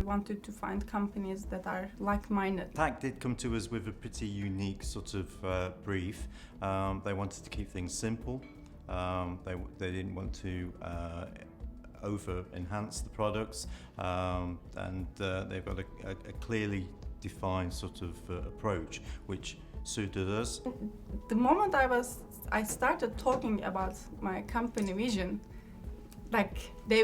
wanted to find companies that are like-minded. TAKK did come to us with a pretty unique sort of brief. They wanted to keep things simple. They didn't want to over-enhance the products, and they've got a clearly defined sort of approach which suited us. The moment I started talking about my company vision, like they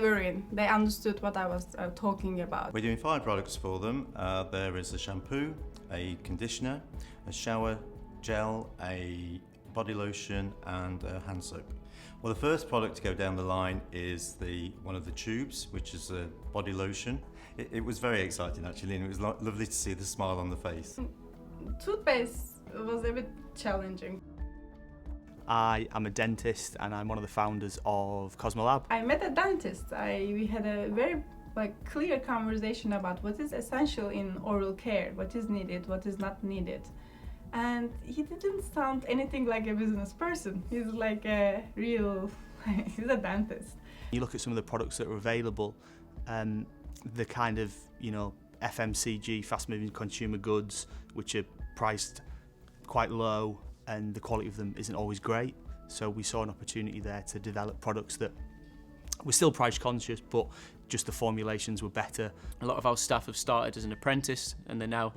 understood what I was talking about. We're doing 5 products for them. There is a shampoo, a conditioner, a shower gel, a body lotion and a hand soap. Well, the first product to go down the line is one of the tubes, which is a body lotion. It was very exciting actually, and it was lovely to see the smile on the face. Toothpaste was a bit challenging. I am a dentist and I'm one of the founders of Cosmolab. I met a dentist. We had a very clear conversation about what is essential in oral care, what is needed, what is not needed. And he didn't sound anything like a business person. He's like a real, he's a dentist. You look at some of the products that are available, the kind of, FMCG, fast-moving consumer goods, which are priced quite low and the quality of them isn't always great. So we saw an opportunity there to develop products that were still price conscious, but just the formulations were better. A lot of our staff have started as an apprentice and they're now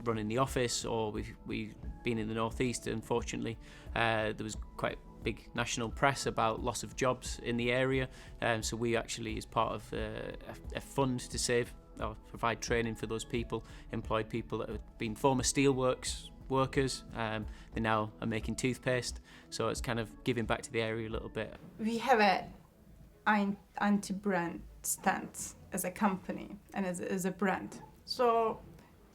running the office, or we've been in the northeast. Unfortunately, there was quite big national press about loss of jobs in the area, so we actually, as part of a fund to save or provide training for those people, employed people that have been former steelworks workers. They now are making toothpaste, so it's kind of giving back to the area a little bit. We have an anti-brand stance as a company and as a brand. So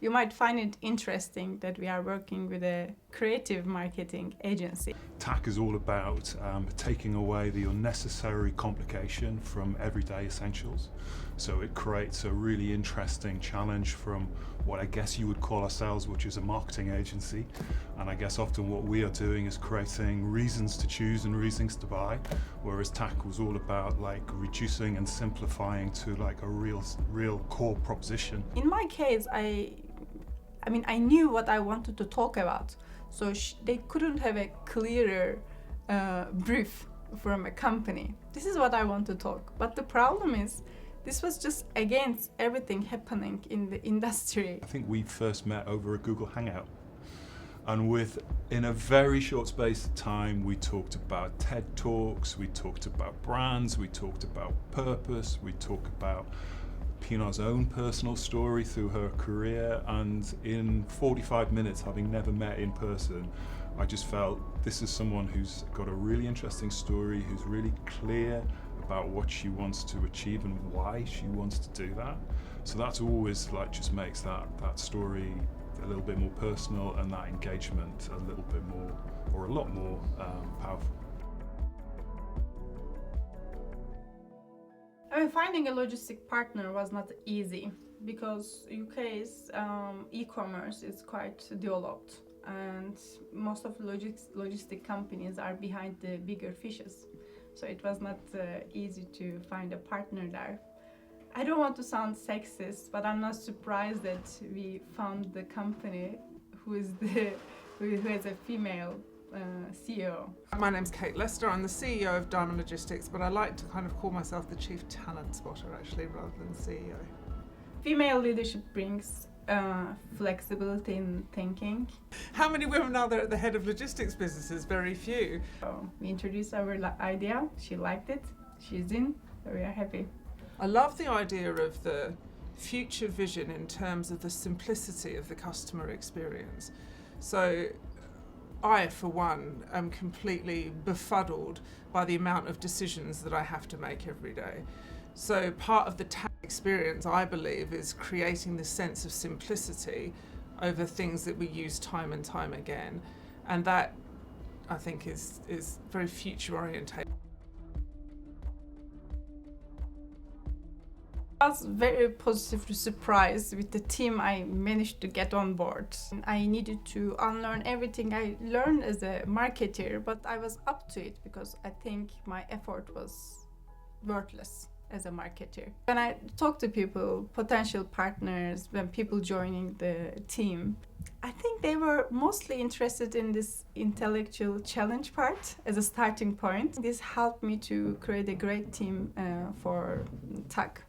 you might find it interesting that we are working with a creative marketing agency. TAKK is all about taking away the unnecessary complication from everyday essentials. So it creates a really interesting challenge from what I guess you would call ourselves, which is a marketing agency. And I guess often what we are doing is creating reasons to choose and reasons to buy, whereas TAKK was all about reducing and simplifying to a real core proposition. In my case, I knew what I wanted to talk about, so they couldn't have a clearer brief from a company. This is what I want to talk. But the problem is, this was just against everything happening in the industry. I think we first met over a Google Hangout. And in a very short space of time, we talked about TED Talks, we talked about brands, we talked about purpose, we talked about Pinar's own personal story through her career, and in 45 minutes, having never met in person, I just felt this is someone who's got a really interesting story, who's really clear about what she wants to achieve and why she wants to do that. So that's always just makes that story a little bit more personal and that engagement a little bit more, or a lot more powerful. Finding a logistic partner was not easy because UK's e-commerce is quite developed and most of the logistic companies are behind the bigger fishes. So it was not easy to find a partner there. I don't want to sound sexist, but I'm not surprised that we found the company who has a female CEO. My name's Kate Lester. I'm the CEO of Diamond Logistics, but I like to kind of call myself the chief talent spotter actually, rather than CEO. Female leadership brings flexibility in thinking. How many women are there at the head of logistics businesses? Very few. So we introduced our idea, she liked it, she's in, so we are happy. I love the idea of the future vision in terms of the simplicity of the customer experience. So I, for one, am completely befuddled by the amount of decisions that I have to make every day. So part of the TAKK experience, I believe, is creating this sense of simplicity over things that we use time and time again. And that, I think, is very future oriented. I was very positively surprised with the team I managed to get on board. I needed to unlearn everything I learned as a marketer, but I was up to it because I think my effort was worthless as a marketer. When I talk to people, potential partners, when people joining the team, I think they were mostly interested in this intellectual challenge part as a starting point. This helped me to create a great team for TAKK.